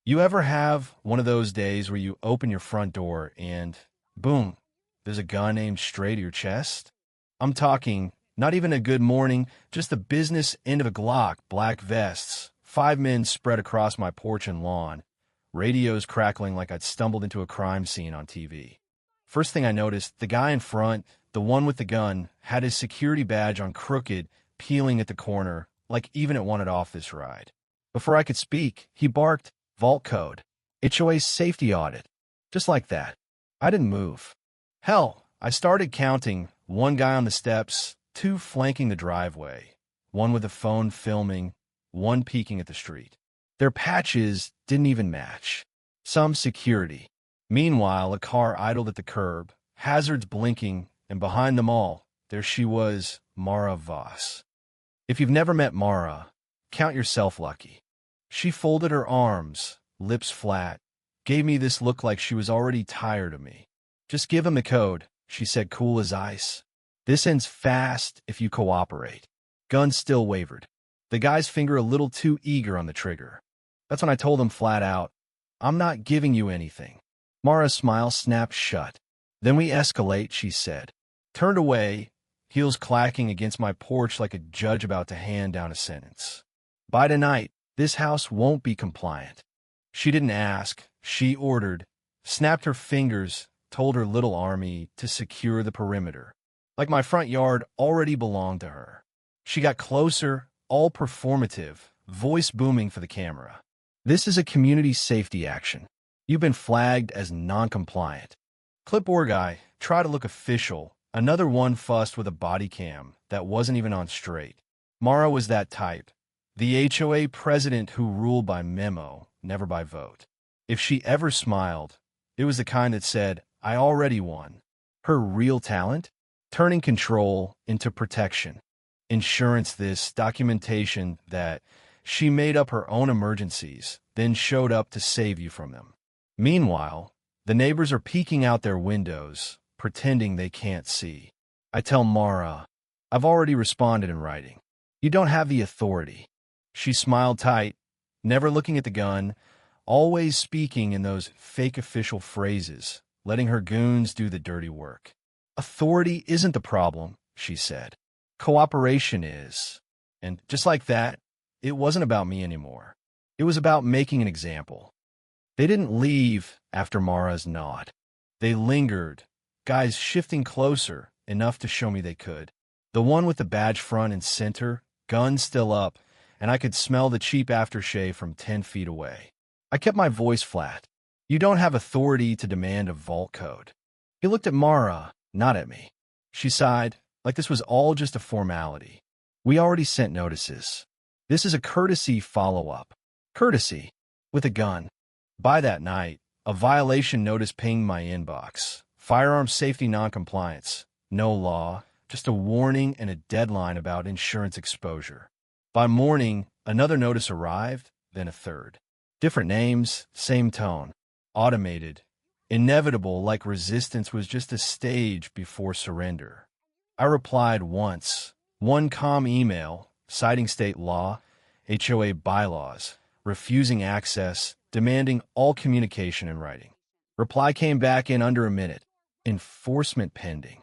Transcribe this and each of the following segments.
You ever have one of those days where you open your front door and, boom, there's a gun aimed straight at your chest? I'm talking not even a good morning, just the business end of a Glock, black vests, 5 men spread across my porch and lawn, radios crackling like I'd stumbled into a crime scene on TV. First thing I noticed, the guy in front, the one with the gun, had his security badge on crooked, peeling at the corner, like even it wanted off this ride. Before I could speak, he barked, "Vault code. HOA safety audit." Just like that. I didn't move. Hell, I started counting, one guy on the steps, two flanking the driveway, one with a phone filming, one peeking at the street. Their patches didn't even match. Some security. Meanwhile, a car idled at the curb, hazards blinking, and behind them all, there she was, Mara Voss. If you've never met Mara, count yourself lucky. She folded her arms, lips flat, gave me this look like she was already tired of me. "Just give him the code," she said, cool as ice. "This ends fast if you cooperate." Gun still wavered. The guy's finger a little too eager on the trigger. That's when I told him flat out, "I'm not giving you anything." Mara's smile snapped shut. "Then we escalate," she said. Turned away, heels clacking against my porch like a judge about to hand down a sentence. "By tonight, this house won't be compliant." She didn't ask, she ordered, snapped her fingers, told her little army to secure the perimeter. Like my front yard already belonged to her. She got closer, all performative, voice booming for the camera. "This is a community safety action. You've been flagged as non-compliant." Clipboard guy tried to look official. Another one fussed with a body cam that wasn't even on straight. Mara was that type. The HOA president who ruled by memo, never by vote. If she ever smiled, it was the kind that said, "I already won." Her real talent? Turning control into protection. Insurance this, documentation that. She made up her own emergencies, then showed up to save you from them. Meanwhile, the neighbors are peeking out their windows, pretending they can't see. I tell Mara, "I've already responded in writing. You don't have the authority." She smiled tight, never looking at the gun, always speaking in those fake official phrases, letting her goons do the dirty work. "Authority isn't the problem," she said. "Cooperation is." And just like that, it wasn't about me anymore. It was about making an example. They didn't leave after Mara's nod. They lingered, guys shifting closer, enough to show me they could. The one with the badge front and center, gun still up, and I could smell the cheap aftershave from 10 feet away. I kept my voice flat. "You don't have authority to demand a vault code." He looked at Mara, not at me. She sighed, like this was all just a formality. "We already sent notices. This is a courtesy follow-up." Courtesy? With a gun. By that night, a violation notice pinged my inbox. Firearms safety noncompliance. No law, just a warning and a deadline about insurance exposure. By morning, another notice arrived, then a third. Different names, same tone. Automated. Inevitable, like resistance was just a stage before surrender. I replied once. One calm email, citing state law, HOA bylaws, refusing access, demanding all communication in writing. Reply came back in under a minute. Enforcement pending.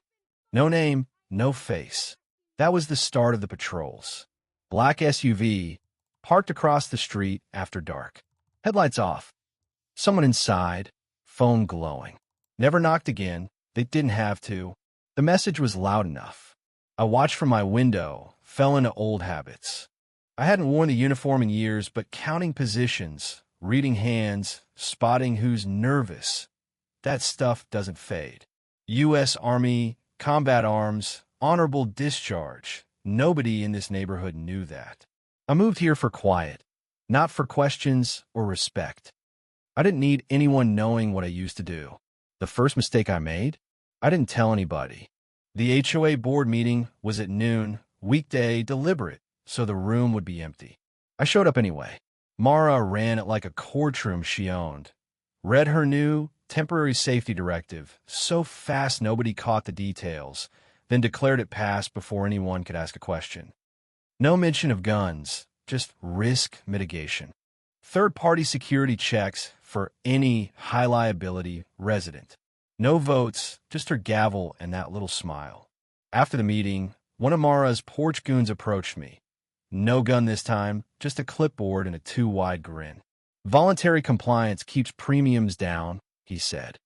No name, no face. That was the start of the patrols. Black SUV, parked across the street after dark. Headlights off. Someone inside, phone glowing. Never knocked again. They didn't have to. The message was loud enough. I watched from my window, fell into old habits. I hadn't worn the uniform in years, but counting positions, reading hands, spotting who's nervous, that stuff doesn't fade. U.S. Army, combat arms, honorable discharge. Nobody in this neighborhood knew that. I moved here for quiet, not for questions or respect. I didn't need anyone knowing what I used to do. The first mistake I made? I didn't tell anybody. The HOA board meeting was at noon, weekday, deliberate, so the room would be empty. I showed up anyway. Mara ran it like a courtroom she owned. Read her new temporary safety directive so fast nobody caught the details, then declared it passed before anyone could ask a question. No mention of guns, just risk mitigation. third-party security checks for any high-liability resident. No votes, just her gavel and that little smile. After the meeting, one of Mara's porch goons approached me. No gun this time, just a clipboard and a too-wide grin. Voluntary compliance keeps premiums down, he said.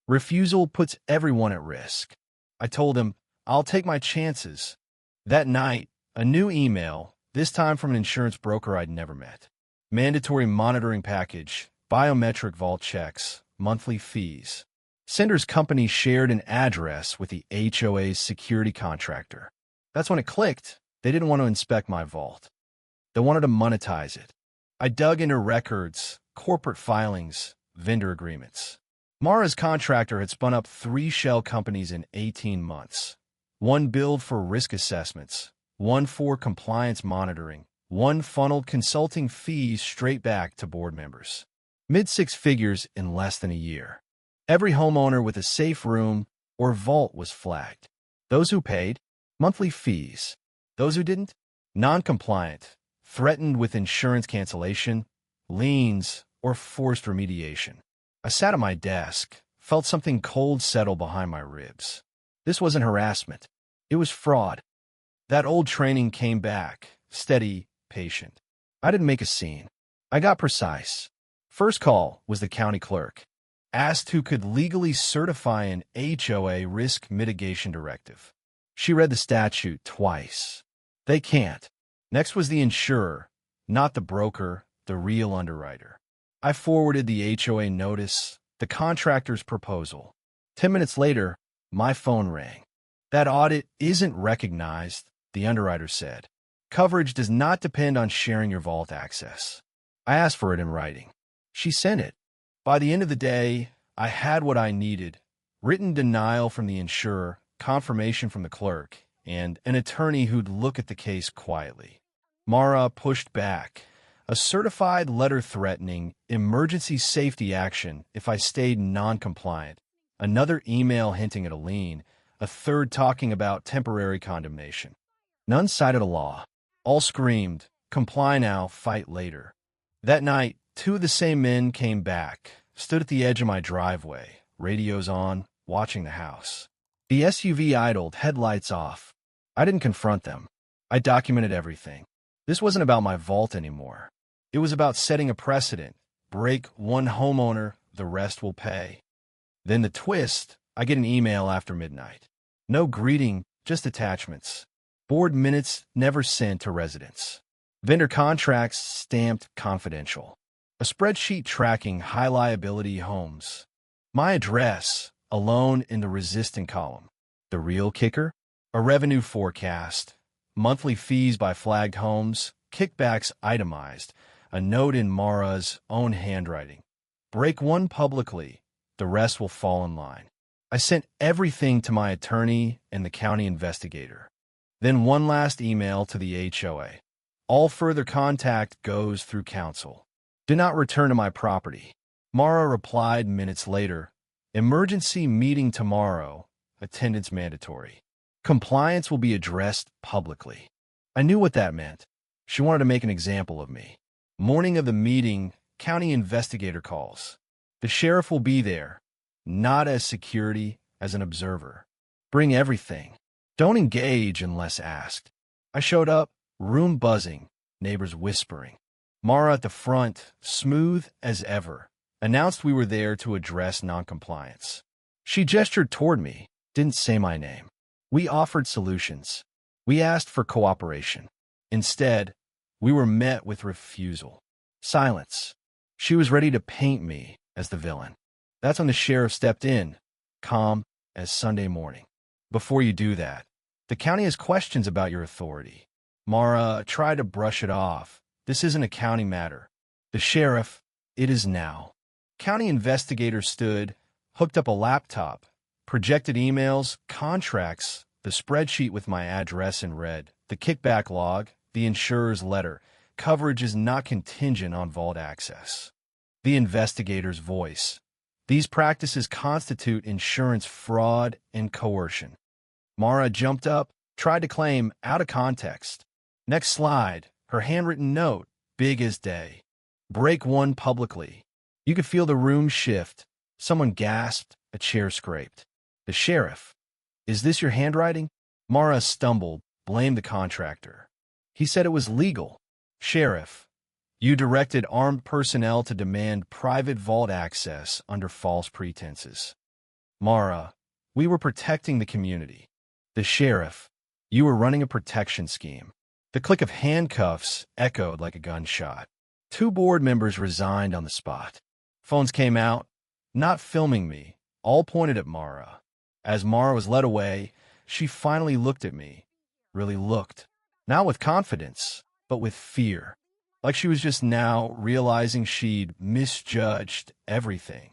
Refusal puts everyone at risk. I told him, I'll take my chances. That night, a new email, this time from an insurance broker I'd never met. Mandatory monitoring package, biometric vault checks, monthly fees. Sender's company shared an address with the HOA's security contractor. That's when it clicked. They didn't want to inspect my vault. They wanted to monetize it. I dug into records, corporate filings, vendor agreements. Mara's contractor had spun up 3 shell companies in 18 months. One billed for risk assessments, one for compliance monitoring, one funneled consulting fees straight back to board members. Mid-6 figures in less than a year. Every homeowner with a safe room or vault was flagged. Those who paid, monthly fees. Those who didn't, non-compliant, threatened with insurance cancellation, liens, or forced remediation. I sat at my desk, felt something cold settle behind my ribs. This wasn't harassment. It was fraud. That old training came back, steady, patient. I didn't make a scene. I got precise. First call was the county clerk. Asked who could legally certify an HOA risk mitigation directive. She read the statute twice. They can't. Next was the insurer, not the broker, the real underwriter. I forwarded the HOA notice, the contractor's proposal. 10 minutes later, my phone rang. That audit isn't recognized, the underwriter said. Coverage does not depend on sharing your vault access. I asked for it in writing. She sent it. By the end of the day, I had what I needed: written denial from the insurer, confirmation from the clerk, and an attorney who'd look at the case quietly. Mara pushed back. A certified letter threatening emergency safety action if I stayed non-compliant. Another email hinting at a lien. A third talking about temporary condemnation. None cited a law. All screamed, comply now, fight later. That night, 2 of the same men came back, stood at the edge of my driveway, radios on, watching the house. The SUV idled, headlights off. I didn't confront them. I documented everything. This wasn't about my vault anymore. It was about setting a precedent. Break one homeowner, the rest will pay. Then the twist, I get an email after midnight. No greeting, just attachments. Board minutes never sent to residents. Vendor contracts stamped confidential. A spreadsheet tracking high liability homes. My address, alone in the resistant column. The real kicker? A revenue forecast. Monthly fees by flagged homes. Kickbacks itemized. A note in Mara's own handwriting. Break one publicly, the rest will fall in line. I sent everything to my attorney and the county investigator. Then one last email to the HOA. All further contact goes through counsel. Do not return to my property. Mara replied minutes later. Emergency meeting tomorrow. Attendance mandatory. Compliance will be addressed publicly. I knew what that meant. She wanted to make an example of me. Morning of the meeting, county investigator calls. The sheriff will be there, not as security, as an observer. Bring everything. Don't engage unless asked. I showed up, room buzzing, neighbors whispering. Mara at the front, smooth as ever, announced we were there to address noncompliance. She gestured toward me, didn't say my name. We offered solutions. We asked for cooperation. Instead, we were met with refusal. Silence. She was ready to paint me as the villain. That's when the sheriff stepped in, calm as Sunday morning. Before you do that, the county has questions about your authority. Mara tried to brush it off. This isn't a county matter. The sheriff, it is now. County investigator stood, hooked up a laptop, projected emails, contracts, the spreadsheet with my address in red, the kickback log, the insurer's letter. Coverage is not contingent on vault access. The investigator's voice. These practices constitute insurance fraud and coercion. Mara jumped up, tried to claim out of context. Next slide, her handwritten note, big as day. break one publicly. You could feel the room shift. Someone gasped, a chair scraped. The sheriff. Is this your handwriting? Mara stumbled, blamed the contractor. He said it was legal. Sheriff. You directed armed personnel to demand private vault access under false pretenses. Mara. We were protecting the community. The sheriff. You were running a protection scheme. The click of handcuffs echoed like a gunshot. 2 board members resigned on the spot. Phones came out, not filming me, all pointed at Mara. As Mara was led away, she finally looked at me. Really looked. Not with confidence, but with fear. Like she was just now realizing she'd misjudged everything.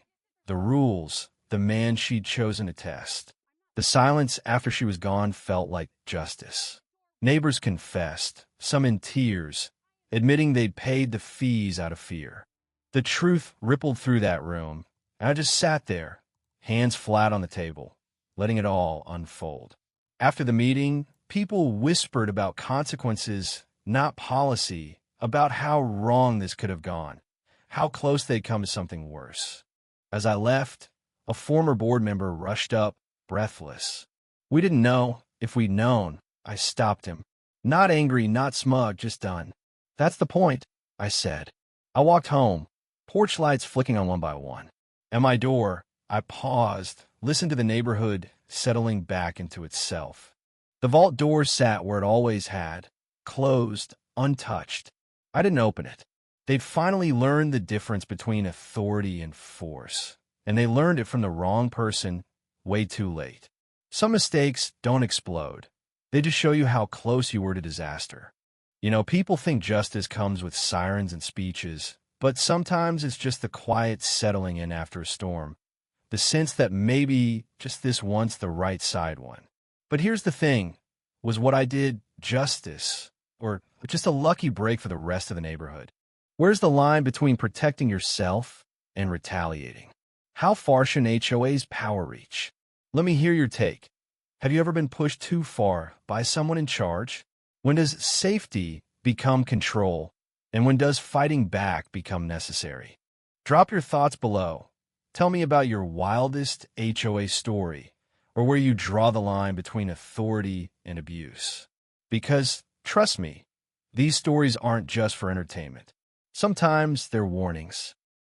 The rules, the man she'd chosen to test. The silence after she was gone felt like justice. Neighbors confessed, some in tears, admitting they'd paid the fees out of fear. The truth rippled through that room, and I just sat there, hands flat on the table, letting it all unfold. After the meeting, people whispered about consequences, not policy, about how wrong this could have gone, how close they'd come to something worse. As I left, a former board member rushed up, breathless. We didn't know. If we'd known, I stopped him. Not angry, not smug, just done. That's the point, I said. I walked home, porch lights flicking on one by one. At my door, I paused, listened to the neighborhood settling back into itself. The vault door sat where it always had, closed, untouched. I didn't open it. They'd finally learned the difference between authority and force, and they learned it from the wrong person way too late. Some mistakes don't explode. They just show you how close you were to disaster. You know, people think justice comes with sirens and speeches, but sometimes it's just the quiet settling in after a storm, the sense that maybe just this once the right side won. But here's the thing, was what I did justice, or just a lucky break for the rest of the neighborhood? Where's the line between protecting yourself and retaliating? How far should an HOA's power reach? Let me hear your take. Have you ever been pushed too far by someone in charge? When does safety become control? And when does fighting back become necessary? Drop your thoughts below. Tell me about your wildest HOA story, or where you draw the line between authority and abuse. Because, trust me, these stories aren't just for entertainment. Sometimes they're warnings.